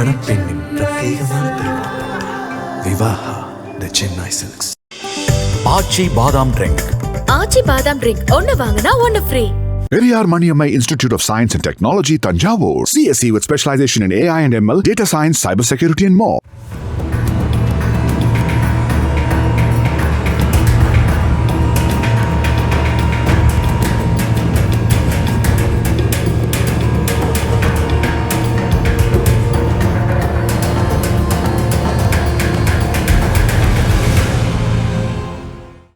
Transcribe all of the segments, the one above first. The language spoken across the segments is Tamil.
மணப்பெண்ணின் பிரத்யேகமான திருமணம். விவாஹா தி சென்னை சில்க்ஸ். ஆச்சி பாதாம் ட்ரிங்க். ஆச்சி பாதாம் ட்ரிங்க் ஒன்னு வாங்கினா ஒன்னு free. Periyar Maniammai Institute of Science and Technology, Tanjavur. CSE with specialization in AI and ML, data science, cybersecurity and more.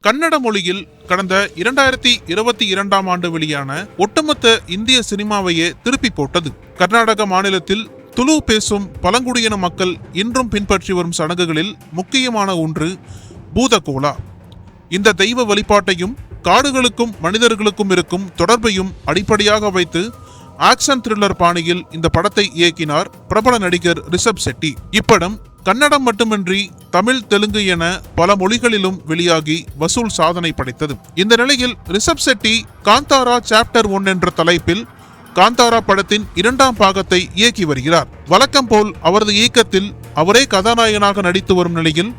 Kannada மொழியில் கடந்த 2022ஆம் ஆண்டு வெளியான ஒட்டுமொத்த இந்திய சினிமாவையே திருப்பி போட்டது. கர்நாடக மாநிலத்தில் துளு பேசும் பழங்குடியின மக்கள் இன்றும் பின்பற்றி வரும் சடங்குகளில் முக்கியமான ஒன்று பூதகோலா. இந்த தெய்வ வழிபாட்டையும் காடுகளுக்கும் மனிதர்களுக்கும் இருக்கும் தொடர்பையும் அடிப்படையாக வைத்து ஆக்ஷன் த்ரில்லர் பாணியில் இந்த படத்தை இயக்கினார் பிரபல நடிகர் ரிஷப் செட்டி. இப்படம் கன்னடம் மட்டுமின்றி தமிழ், தெலுங்கு என பல மொழிகளிலும் வெளியாகி வசூல் சாதனை படைத்தது. இந்த நிலையில் ரிஷப் செட்டி காந்தாரா சாப்டர் 1 என்ற தலைப்பில் காந்தாரா படத்தின் 2ஆம் பாகத்தை இயக்கி வருகிறார். வழக்கம் போல் அவரது இயக்கத்தில் அவரே கதாநாயகனாக நடித்து வரும் நிலையில்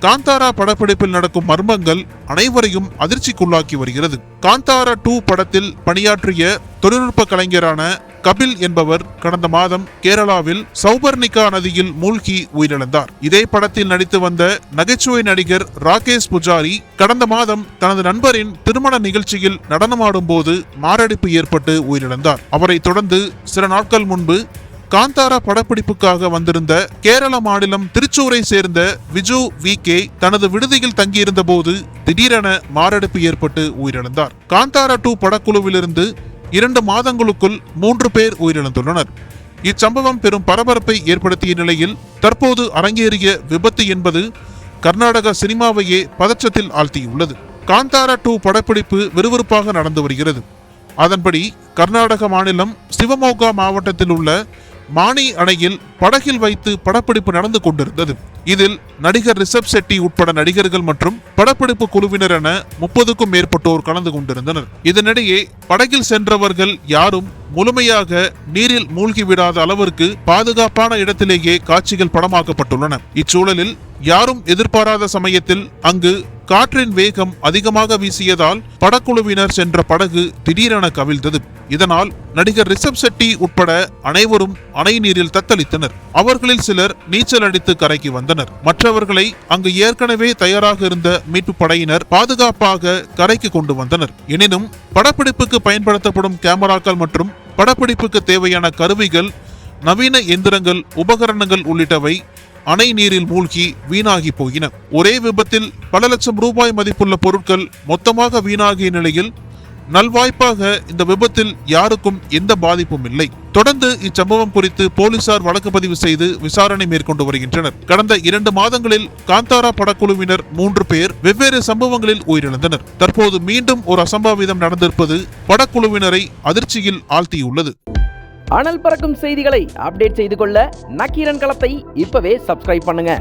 காந்தாரா படப்பிடிப்பில் நடக்கும் மர்மங்கள் அனைவரையும் அதிர்ச்சிக்குள்ளாக்கி வருகிறது. காந்தாரா 2 படத்தில் பணியாற்றிய தொழில்நுட்ப கலைஞரான கபில் என்பவர் கடந்த மாதம் கேரளாவில் சௌபர்ணிகா நதியில் மூழ்கி உயிரிழந்தார். இதே படத்தில் நடித்து வந்த நகைச்சுவை நடிகர் ராகேஷ் புஜாரி கடந்த மாதம் தனது நண்பரின் திருமண நிகழ்ச்சியில் நடனமாடும் போது மாரடைப்பு ஏற்பட்டு உயிரிழந்தார். அவரை தொடர்ந்து சில நாட்கள் முன்பு காந்தாரா படப்பிடிப்புக்காக வந்திருந்த கேரள மாநிலம் திருச்சூரை சேர்ந்த விஜு VK தனது விடுதியில் தங்கியிருந்த போது திடீரென மாரடைப்பு ஏற்பட்டு உயிரிழந்தார். காந்தாரா 2 படக்குழுவிலிருந்து 2 மாதங்களுக்குள் 3 பேர் உயிரிழந்துள்ளனர். இச்சம்பவம் பெரும் பரபரப்பை ஏற்படுத்திய நிலையில் தற்போது அரங்கேறிய விபத்து என்பது கர்நாடக சினிமாவையே பதற்றத்தில் ஆழ்த்தியுள்ளது. காந்தாரா 2 படப்பிடிப்பு விறுவிறுப்பாக நடந்து வருகிறது. அதன்படி கர்நாடக மாநிலம் சிவமோகா மாவட்டத்தில் உள்ள மானி அணையில் படகில் வைத்து படப்பிடிப்பு நடந்து கொண்டிருந்தது. இதில் நடிகர் ரிஷப் செட்டி உட்பட நடிகர்கள் மற்றும் படப்பிடிப்பு குழுவினர் என 30க்கும் மேற்பட்டோர் கலந்து கொண்டிருந்தனர். இதனிடையே படகில் சென்றவர்கள் யாரும் முழுமையாக நீரில் மூழ்கிவிடாத அளவிற்கு பாதுகாப்பான இடத்திலேயே காட்சிகள் படமாக்கப்பட்டுள்ளன. இச்சூழலில் யாரும் எதிர்பாராத சமயத்தில் அங்கு காற்றின் வேகம் அதிகமாக வீசியதால் படக்குழுவினர் சென்ற படகு திடீரென கவிழ்ந்தது. இதனால் நடிகர் ரிஷப் செட்டி உட்பட அனைவரும் அணை நீரில் தத்தளித்தனர். அவர்களில் சிலர் நீச்சல் அடித்து கரைக்கு வந்தனர். மற்றவர்களை அங்கு ஏற்கனவே தயாராக இருந்த மீட்பு படையினர் பாதுகாப்பாக கரைக்கு கொண்டு வந்தனர். எனினும் படப்பிடிப்புக்கு பயன்படுத்தப்படும் கேமராக்கள் மற்றும் படப்பிடிப்புக்கு தேவையான கருவிகள், நவீன எந்திரங்கள், உபகரணங்கள் உள்ளிட்டவை அணை நீரில் மூழ்கி வீணாகி போயின. ஒரே விபத்தில் பல லட்சம் ரூபாய் மதிப்புள்ள பொருட்கள் மொத்தமாக வீணாகிய நிலையில் நல்வாய்ப்பாக இந்த விபத்தில் யாருக்கும் எந்த பாதிப்பும் இல்லை. தொடர்ந்து இச்சம்பவம் குறித்து போலீசார் வழக்கு பதிவு செய்து விசாரணை மேற்கொண்டு வருகின்றனர். கடந்த 2 மாதங்களில் காந்தாரா படக்குழுவினர் 3 பேர் வெவ்வேறு சம்பவங்களில் உயிரிழந்தனர். தற்போது மீண்டும் ஒரு அசம்பாவிதம் நடந்திருப்பது படக்குழுவினரை அதிர்ச்சியில் ஆழ்த்தியுள்ளது. அனல் பறக்கும் செய்திகளை அப்டேட் செய்து கொள்ள நக்கீரன் களத்தை இப்பவே சப்ஸ்கிரைப் பண்ணுங்க.